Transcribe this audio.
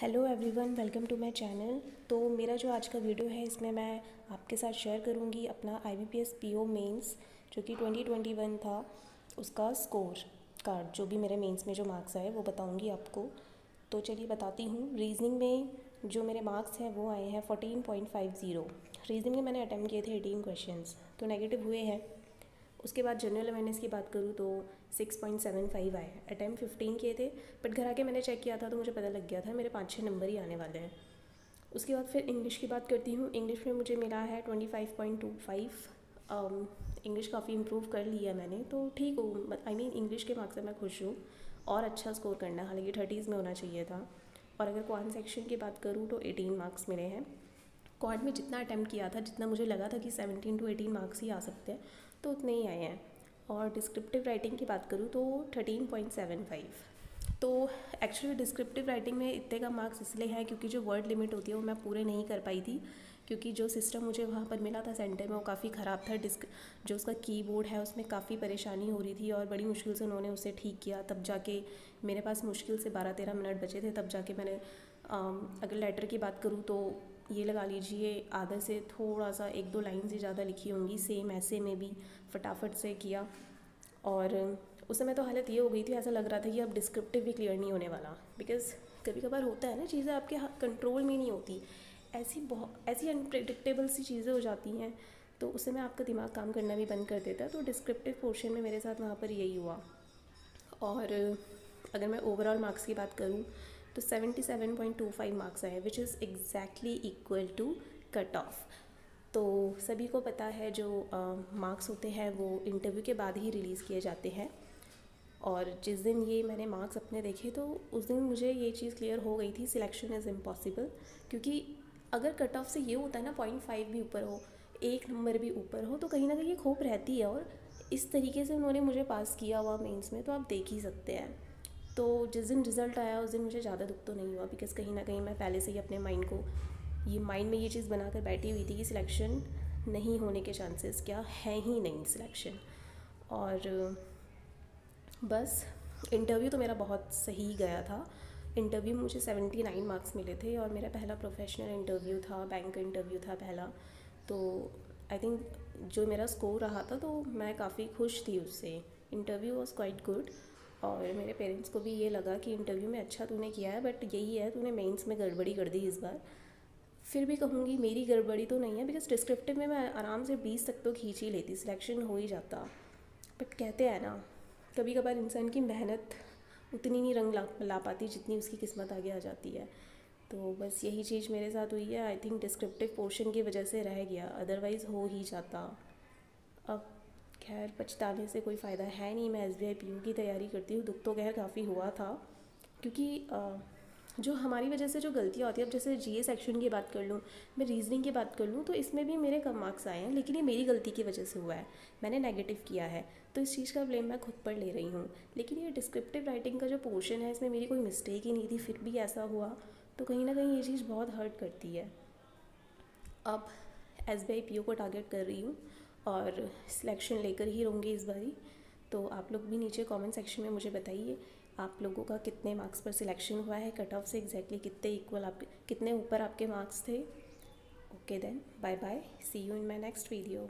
Hello everyone, welcome to my channel. तो मेरा जो आज का वीडियो है इसमें मैं आपके साथ शेयर करूंगी अपना IBPS PO मेंस जो कि 2021 था उसका स्कोर कार्ड, जो भी मेरे मेंस में जो मार्क्स आए वो बताऊंगी आपको। तो चलिए बताती हूँ। रीजनिंग में जो मेरे मार्क्स हैं वो आए हैं 14.50। रीजनिंग में मैंने अटैम्प्ट किए थे 18 क्वेश्चंस, तो नेगेटिव हुए हैं। उसके बाद जनरल अवेयरनेस की बात करूँ तो 6.75 आए। अटैम्प्ट 15 किए थे, बट घर आके मैंने चेक किया था तो मुझे पता लग गया था मेरे 5-6 नंबर ही आने वाले हैं। उसके बाद फिर इंग्लिश की बात करती हूँ। इंग्लिश में मुझे मिला है 25.25। इंग्लिश काफ़ी इम्प्रूव कर लिया मैंने, तो ठीक हूँ। आई मीन इंग्लिश के मार्क्स से मैं खुश हूँ। और अच्छा स्कोर करना है, हालांकि 30s में होना चाहिए था। और अगर क्वांट सेक्शन की बात करूँ तो 18 मार्क्स मिले हैं। क्वांट में जितना अटैम्प्ट किया था, जितना मुझे लगा था कि 17 to 18 मार्क्स ही आ सकते हैं, तो उतने ही आए हैं। और डिस्क्रिप्टिव राइटिंग की बात करूँ तो 13.75। तो एक्चुअली डिस्क्रिप्टिव राइटिंग में इतने का मार्क्स इसलिए है क्योंकि जो वर्ड लिमिट होती है वो मैं पूरे नहीं कर पाई थी, क्योंकि जो सिस्टम मुझे वहाँ पर मिला था सेंटर में वो काफ़ी ख़राब था। जो उसका कीबोर्ड है उसमें काफ़ी परेशानी हो रही थी और बड़ी मुश्किल से उन्होंने उसे ठीक किया। तब जाके मेरे पास मुश्किल से 12-13 मिनट बचे थे, तब जाके मैंने अगर लेटर की बात करूँ तो ये लगा लीजिए आधे से थोड़ा सा 1-2 लाइन से ज़्यादा लिखी होंगी। सेम ऐसे में भी फटाफट से किया। और उस समय तो हालत ये हो गई थी, ऐसा लग रहा था कि अब डिस्क्रिप्टिव भी क्लियर नहीं होने वाला। बिकॉज़ कभी कभार होता है ना, चीज़ें आपके कंट्रोल में नहीं होती, ऐसी अनप्रेडिक्टेबल सी चीज़ें हो जाती हैं, तो उस समय आपका दिमाग काम करना भी बंद कर देता है। तो डिस्क्रिप्टिव पोर्शन में मेरे साथ वहाँ पर यही हुआ। और अगर मैं ओवरऑल मार्क्स की बात करूँ तो 77.25 मार्क्स आए, which is exactly equal to cut off. तो सभी को पता है जो मार्क्स होते हैं वो इंटरव्यू के बाद ही रिलीज़ किए जाते हैं। और जिस दिन ये मैंने मार्क्स अपने देखे तो उस दिन मुझे ये चीज़ क्लियर हो गई थी, सिलेक्शन इज़ इम्पॉसिबल। क्योंकि अगर कट ऑफ से ये होता है ना 0.5 भी ऊपर हो, 1 नंबर भी ऊपर हो, तो कहीं ना कहीं ये होप रहती है। और इस तरीके से उन्होंने मुझे पास किया हुआ मेंस में, तो आप देख ही सकते हैं। तो जिस दिन रिज़ल्ट आया उस दिन मुझे ज़्यादा दुख तो नहीं हुआ, बिकॉज़ कहीं ना कहीं मैं पहले से ही अपने माइंड में ये चीज़ बनाकर बैठी हुई थी कि सिलेक्शन नहीं होने के चांसेस क्या है ही नहीं सिलेक्शन। और बस इंटरव्यू तो मेरा बहुत सही गया था। इंटरव्यू में मुझे 79 मार्क्स मिले थे और मेरा पहला प्रोफेशनल इंटरव्यू था, बैंक इंटरव्यू था पहला। तो आई थिंक जो मेरा स्कोर रहा था तो मैं काफ़ी खुश थी उससे। Interview was quite good. और मेरे पेरेंट्स को भी ये लगा कि इंटरव्यू में अच्छा तूने किया है, बट यही है तूने मेंस में गड़बड़ी कर दी इस बार। फिर भी कहूँगी मेरी गड़बड़ी तो नहीं है, बिकॉज डिस्क्रिप्टिव में मैं आराम से 20 तक तो खींच ही लेती, सिलेक्शन हो ही जाता। बट कहते हैं ना, कभी कभार इंसान की मेहनत उतनी नहीं रंग ला पाती जितनी उसकी किस्मत आगे आ जाती है। तो बस यही चीज़ मेरे साथ हुई है। आई थिंक डिस्क्रिप्टिव पोर्शन की वजह से रह गया, अदरवाइज़ हो ही जाता। अब खैर पछताने से कोई फ़ायदा है नहीं। मैं SBI PO की तैयारी करती हूँ। दुख तो खैर काफ़ी हुआ था, क्योंकि जो हमारी वजह से जो गलतियाँ होती है, अब जैसे GA सेक्शन की बात कर लूँ, मैं रीजनिंग की बात कर लूँ, तो इसमें भी मेरे कम मार्क्स आए हैं, लेकिन ये मेरी गलती की वजह से हुआ है, मैंने नेगेटिव किया है, तो इस चीज़ का ब्लेम मैं खुद पर ले रही हूँ। लेकिन ये डिस्क्रिप्टिव राइटिंग का जो पोर्शन है इसमें मेरी कोई मिस्टेक ही नहीं थी, फिर भी ऐसा हुआ, तो कहीं ना कहीं ये चीज़ बहुत हर्ट करती है। अब SBI PO को टारगेट कर रही हूँ और सिलेक्शन लेकर ही रहूँगी इस बारी। तो आप लोग भी नीचे कमेंट सेक्शन में मुझे बताइए आप लोगों का कितने मार्क्स पर सिलेक्शन हुआ है, कट ऑफ से एग्जैक्टली कितने इक्वल आपके, कितने ऊपर आपके मार्क्स थे। Okay then, bye bye, see you in my next video.